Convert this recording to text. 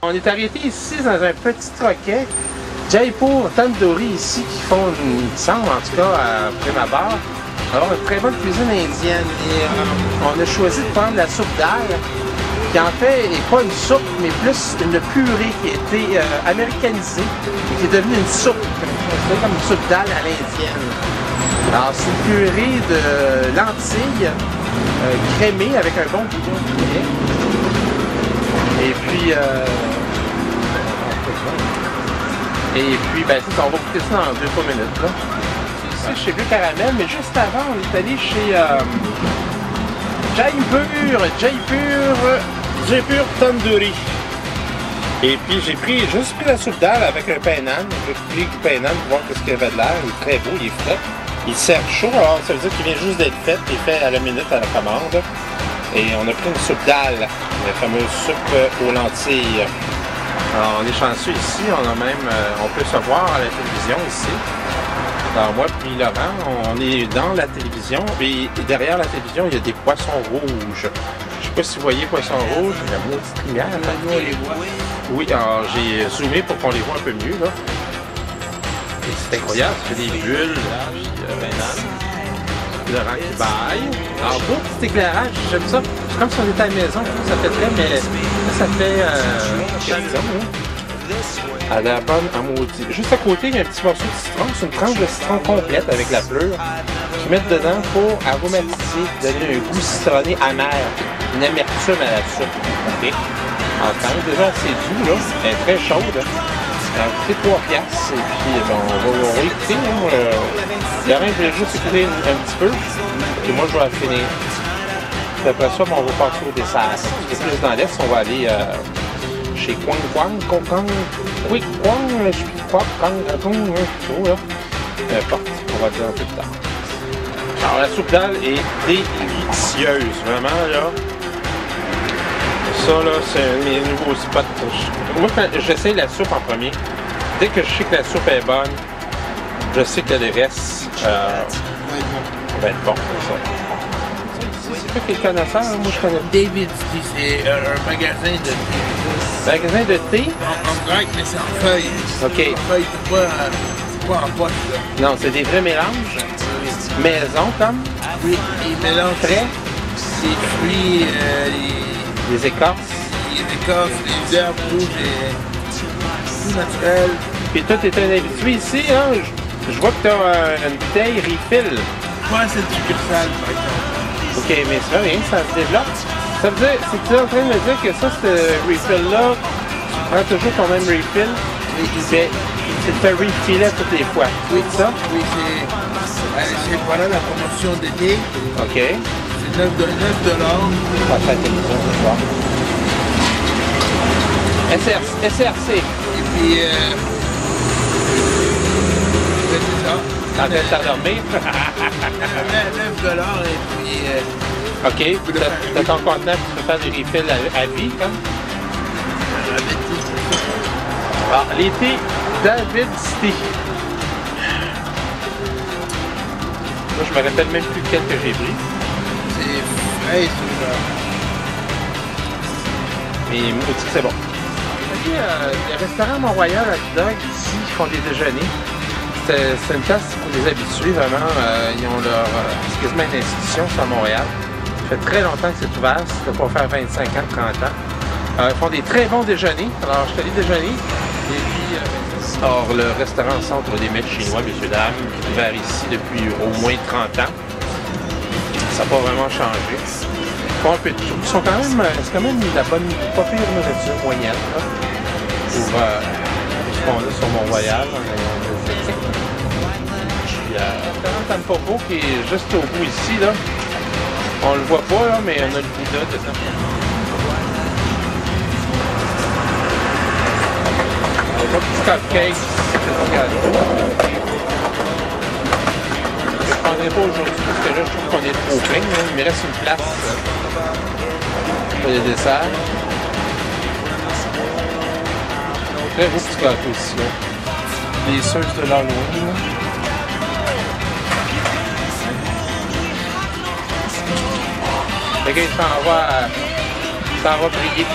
On est arrêté ici dans un petit troquet. Jaipur Tandoori ici qui font, il me semble en tout cas, à prime abord, avoir une très bonne cuisine indienne. Et on a choisi de prendre la soupe d'ail, qui en fait n'est pas une soupe, mais plus une purée qui a été américanisée et qui est devenue une soupe. C'est comme une soupe d'ail à l'indienne. Alors c'est une purée de lentilles crémée avec un bon goût de poulet. Et puis, ben, ça, on va goûter ça dans 2-3 minutes. Là. Ici, chez Bleu Caramel, mais juste avant, on est allé chez Jaipur Tandoori. Et puis, j'ai juste pris la soupe d'ail avec un pain nan. J'ai pris du pain nan pour voir ce qu'il y avait de l'air. Il est très beau, il est frais. Il sert chaud, alors ça veut dire qu'il vient juste d'être fait. Il est fait à la minute à la commande. Et on a pris une soupe d'ail, la fameuse soupe aux lentilles. Alors, on est chanceux ici, on peut se voir à la télévision ici. Alors moi puis Laurent, on est dans la télévision et derrière la télévision, il y a des poissons rouges. Je sais pas si vous voyez poissons rouges, la maudite lumière, là, nous on les voit. Oui, alors j'ai zoomé pour qu'on les voit un peu mieux, là. Et c'est incroyable, ça fait des bulles, là, puis maintenant. Laurent qui baille. Alors, beau petit éclairage, j'aime ça. C'est comme si on était à la maison, ça fait très, mais ça fait à la bonne à maudit. Juste à côté, il y a un petit morceau de citron. C'est une tranche de citron complète avec la pleure qu'ils mettent dedans pour aromatiser, donner un goût citronné amer, une amertume à la soupe. Okay. Alors, quand même déjà assez doux, là. Elle est très chaude. Elle a coûté 3$. Et puis, bon, on va écouter. Laurent, je vais juste écouter un petit peu. Et moi, je vais la finir. Puis après ça, bon, on va passer au dessert. Et plus dans l'est, on va aller chez Kwang, peu importe, on va dire un peu de temps. Alors, la soupe d'ail est délicieuse, vraiment, là. Ça, là, c'est mes nouveaux spots. Moi, quand j'essaie la soupe en premier, dès que je sais que la soupe est bonne, je sais que le reste va être bon. C'est pas quel connaisseur, hein? Moi je connais. David's Tea, c'est un magasin de thé. Magasin de thé? En grec, mais c'est en feuilles. OK. En feuilles, c'est pas en poche, là. Non, c'est des vrais mélanges. Maison, comme? Oui, ils mélangent frais. Les fruits, les écorces. Les écorces, les herbes rouges et tout naturel. Puis toi, t'es un habitué ici, hein? Je vois que t'as une bouteille refill. Moi, c'est une succursale, par exemple. OK, mais ça va bien, ça se développe. Ça veut dire, c'est que tu es en train de me dire que ça, ce refill-là, tu prends toujours ton même refill, et tu te fais refiller toutes les fois. Oui, c'est ça? Oui, c'est voilà la promotion d'été. OK. C'est 9$. On va faire la télévision ce soir. SRC. Et puis, c'est ça. En train de t'endormir. 9$ et puis... OK. T'as ton contenant pour te faire des refills à vie, comme? Alors, l'été, David's Tea. Moi, je me rappelle même plus lequel que j'ai pris. C'est frais, celui-là. Mais moi aussi, c'est bon. Le restaurant Mont-Royal à Hot-Dog, ici, ils font des déjeuners. C'est une place pour les habitués, vraiment. Ils ont leur... c'est quasiment une institution, c'est à Montréal. Ça fait très longtemps que c'est ouvert, ça doit pas faire 25 ans, 30 ans. Ils font des très bons déjeuners. Alors, je suis allé déjeuner. Et puis, alors, le restaurant Centre des Mets chinois, messieurs, dames, qui est ouvert ici depuis au moins 30 ans. Ça n'a pas vraiment changé. Ils font un peu de tout. Ils sont quand même... c'est quand même la bonne... pas pire nourriture moyenne, là. Pour ce qu'on a sur Mont-Royal. Puis, restaurant Tampopo, qui est juste au bout ici, là. On le voit pas, là, mais on a le Bouddha dedans. On a pas de petit cupcake. Je ne prendrai pas aujourd'hui parce que là, je trouve qu'on est trop plein. Hein. Il me reste une place pour les desserts. Très beau petit gâteau ici. Là. Les sauces de l'Halloween. Le gars, il s'en va briller.